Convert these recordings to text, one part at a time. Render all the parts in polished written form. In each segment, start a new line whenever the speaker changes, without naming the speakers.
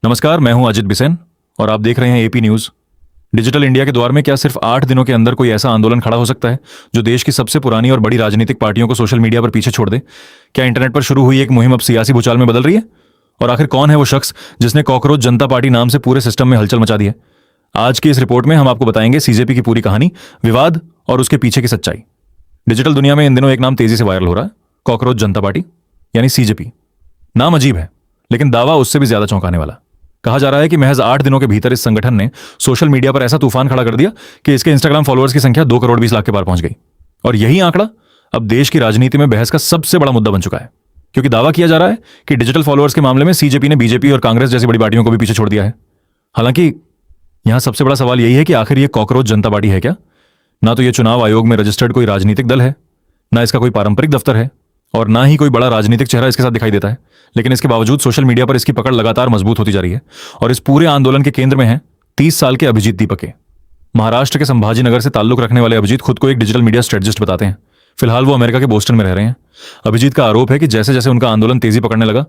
नमस्कार, मैं हूं अजित बिसेन और आप देख रहे हैं एपी न्यूज। डिजिटल इंडिया के द्वार में क्या सिर्फ 8 दिनों के अंदर कोई ऐसा आंदोलन खड़ा हो सकता है जो देश की सबसे पुरानी और बड़ी राजनीतिक पार्टियों को सोशल मीडिया पर पीछे छोड़ दे? क्या इंटरनेट पर शुरू हुई एक मुहिम अब सियासी भूचाल में बदल रही है? और आखिर कौन है वो शख्स जिसने कॉकरोच जनता पार्टी नाम से पूरे सिस्टम में हलचल मचा दी है? आज की इस रिपोर्ट में हम आपको बताएंगे सीजेपी की पूरी कहानी, विवाद और उसके पीछे की सच्चाई। डिजिटल दुनिया में इन दिनों एक नाम तेजी से वायरल हो रहा है, कॉकरोच जनता पार्टी यानी सीजेपी। नाम अजीब है, लेकिन दावा उससे भी ज्यादा चौंकाने वाला। कहा जा रहा है कि महज 8 दिनों के भीतर इस संगठन ने सोशल मीडिया पर ऐसा तूफान खड़ा कर दिया कि इसके इंस्टाग्राम फॉलोअर्स की संख्या 2 करोड़ 20 लाख के पार पहुंच गई। और यही आंकड़ा अब देश की राजनीति में बहस का सबसे बड़ा मुद्दा बन चुका है, क्योंकि दावा किया जा रहा है कि डिजिटल फॉलोअर्स के मामले में सीजेपी ने बीजेपी और कांग्रेस जैसी बड़ी पार्टियों को भी पीछे छोड़ दिया है। हालांकि यहां सबसे बड़ा सवाल यही है कि आखिर ये कॉकरोच जनता पार्टी है क्या? ना तो ये चुनाव आयोग में रजिस्टर्ड कोई राजनीतिक दल है, ना इसका कोई पारंपरिक दफ्तर है, और ना ही कोई बड़ा राजनीतिक चेहरा इसके साथ दिखाई देता है। लेकिन इसके बावजूद सोशल मीडिया पर इसकी पकड़ लगातार मजबूत होती जा रही है। और इस पूरे आंदोलन के केंद्र में है 30 साल के अभिजीत दीपके। महाराष्ट्र के संभाजी नगर से ताल्लुक रखने वाले अभिजीत खुद को एक डिजिटल मीडिया स्ट्रेटजिस्ट बताते हैं। फिलहाल वो अमेरिका के बोस्टन में रह रहे हैं। अभिजीत का आरोप है कि जैसे जैसे उनका आंदोलन तेजी पकड़ने लगा,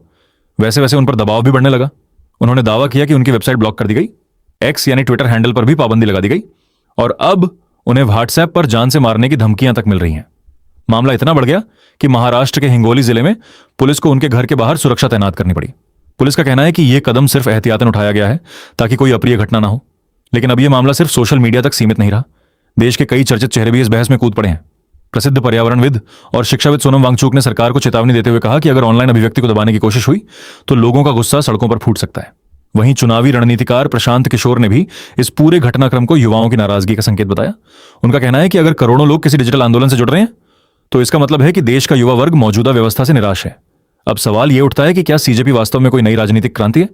वैसे वैसे उन पर दबाव भी बढ़ने लगा। उन्होंने दावा किया कि उनकी वेबसाइट ब्लॉक कर दी गई, एक्स यानी ट्विटर हैंडल पर भी पाबंदी लगा दी गई, और अब उन्हें व्हाट्सएप पर जान से मारने की धमकियां तक मिल रही हैं। मामला इतना बढ़ गया कि महाराष्ट्र के हिंगोली जिले में पुलिस को उनके घर के बाहर सुरक्षा तैनात करनी पड़ी। पुलिस का कहना है कि यह कदम सिर्फ एहतियातन उठाया गया है ताकि कोई अप्रिय घटना ना हो। लेकिन अब यह मामला सिर्फ सोशल मीडिया तक सीमित नहीं रहा। देश के कई चर्चित चेहरे भी इस बहस में कूद पड़े हैं। प्रसिद्ध पर्यावरणविद और शिक्षाविद सोनम वांगचुक ने सरकार को चेतावनी देते हुए कहा कि अगर ऑनलाइन अभिव्यक्ति को दबाने की कोशिश हुई तो लोगों का गुस्सा सड़कों पर फूट सकता है। वहीं चुनावी रणनीतिकार प्रशांत किशोर ने भी इस पूरे घटनाक्रम को युवाओं की नाराजगी का संकेत बताया। उनका कहना है कि अगर करोड़ों लोग किसी डिजिटल आंदोलन से जुड़ रहे हैं तो इसका मतलब है कि देश का युवा वर्ग मौजूदा व्यवस्था से निराश है। अब सवाल यह उठता है कि क्या सीजेपी वास्तव में कोई नई राजनीतिक क्रांति है,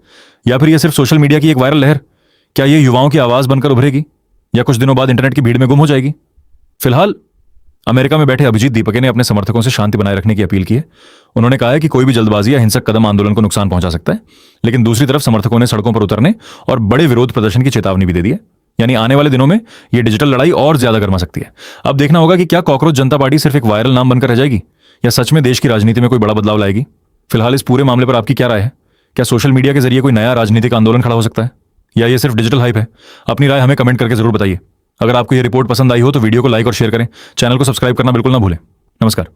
या फिर यह सिर्फ सोशल मीडिया की एक वायरल लहर? क्या यह युवाओं की आवाज बनकर उभरेगी, या कुछ दिनों बाद इंटरनेट की भीड़ में गुम हो जाएगी? फिलहाल अमेरिका में बैठे अभिजीत दीपके ने अपने समर्थकों से शांति बनाए रखने की अपील की है। उन्होंने कहा है कि कोई भी जल्दबाजी या हिंसक कदम आंदोलन को नुकसान पहुंचा सकता है। लेकिन दूसरी तरफ समर्थकों ने सड़कों पर उतरने और बड़े विरोध प्रदर्शन की चेतावनी भी दे दी है। यानी आने वाले दिनों में यह डिजिटल लड़ाई और ज्यादा गर्मा सकती है। अब देखना होगा कि क्या कॉकरोच जनता पार्टी सिर्फ एक वायरल नाम बनकर रह जाएगी, या सच में देश की राजनीति में कोई बड़ा बदलाव लाएगी। फिलहाल इस पूरे मामले पर आपकी क्या राय है? क्या सोशल मीडिया के जरिए कोई नया राजनीतिक आंदोलन खड़ा हो सकता है, या यह सिर्फ डिजिटल हाइप है? अपनी राय हमें कमेंट करके जरूर बताइए। अगर आपको यह रिपोर्ट पसंद आई हो तो वीडियो को लाइक और शेयर करें। चैनल को सब्सक्राइब करना बिल्कुल ना भूलें। नमस्कार।